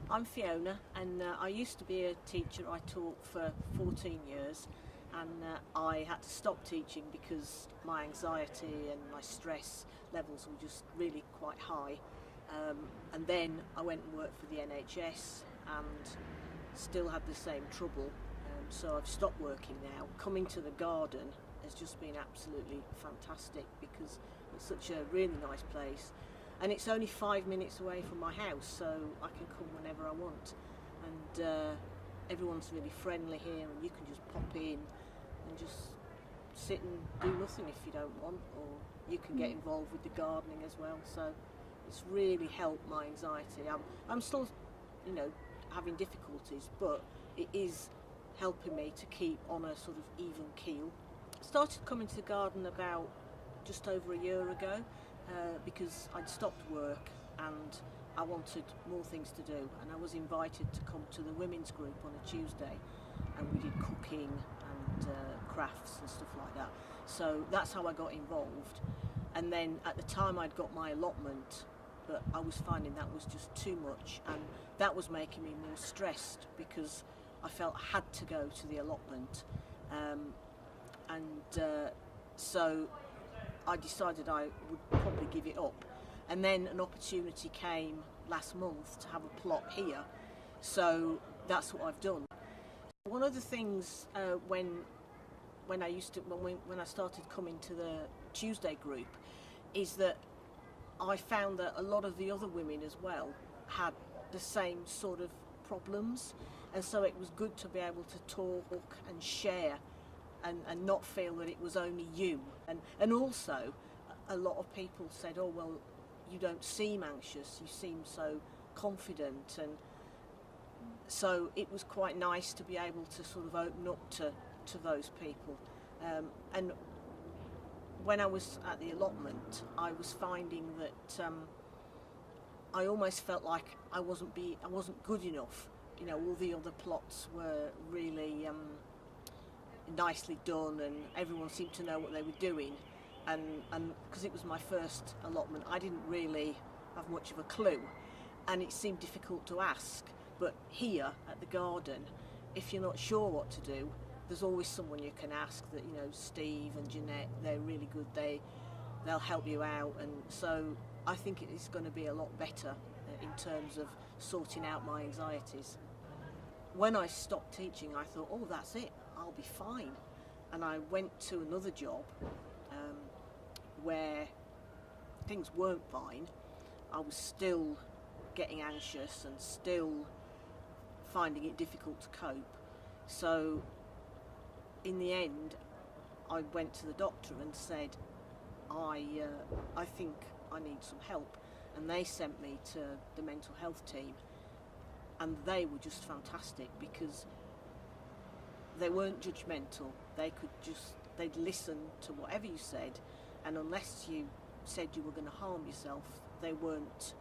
I'm Fiona, and I used to be a teacher. I taught for 14 years, and I had to stop teaching because my anxiety and my stress levels were just really quite high. And then I went and worked for the NHS and still had the same trouble. So I've stopped working now. Coming to the garden has just been absolutely fantastic because it's such a really nice place. And it's only 5 minutes away from my house, so I can come whenever I want. And everyone's really friendly here, and you can just pop in and just sit and do nothing if you don't want, or you can get involved with the gardening as well. So it's really helped my anxiety. I'm still, having difficulties, but it is helping me to keep on a sort of even keel. I started coming to the garden about just over a year ago. Because I'd stopped work and I wanted more things to do, and I was invited to come to the women's group on a Tuesday, and we did cooking and crafts and stuff like that. So that's how I got involved. And then at the time I'd got my allotment, but I was finding that was just too much, and that was making me more stressed because I felt I had to go to the allotment. So I decided I would probably give it up, and then an opportunity came last month to have a plot here, so that's what I've done. One of the things when I started coming to the Tuesday group is that I found that a lot of the other women as well had the same sort of problems, and so it was good to be able to talk and share and not feel that it was only you. And also, a lot of people said, oh, well, you don't seem anxious, you seem so confident. And so it was quite nice to be able to sort of open up to those people. And when I was at the allotment, I was finding that I almost felt like I wasn't good enough. All the other plots were really nicely done, and everyone seemed to know what they were doing, and because it was my first allotment, I didn't really have much of a clue, and it seemed difficult to ask. But here at the garden, if you're not sure what to do, there's always someone you can ask. That Steve and Jeanette, they're really good, they'll help you out, and so I think it is going to be a lot better in terms of sorting out my anxieties. When I stopped teaching, I thought, oh, that's it, I'll be fine. And I went to another job where things weren't fine. I was still getting anxious and still finding it difficult to cope. So in the end, I went to the doctor and said, I think I need some help. And they sent me to the mental health team. And they were just fantastic because they weren't judgmental. They'd listen to whatever you said, and unless you said you were going to harm yourself, they weren't.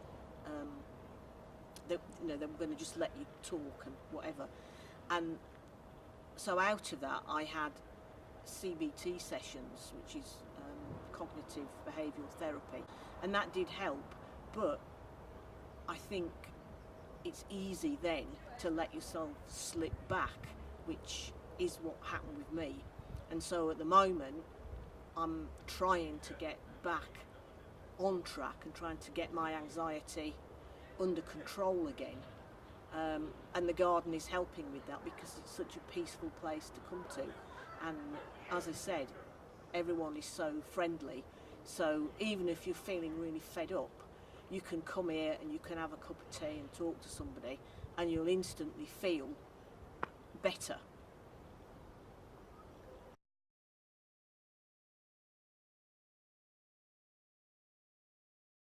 They were going to just let you talk and whatever. And so out of that, I had CBT sessions, which is cognitive behavioural therapy, and that did help. But I think it's easy then to let yourself slip back, which is what happened with me. And so at the moment I'm trying to get back on track and trying to get my anxiety under control again, and the garden is helping with that because it's such a peaceful place to come to, and as I said, everyone is so friendly, so even if you're feeling really fed up, you can come here and you can have a cup of tea and talk to somebody, and you'll instantly feel better.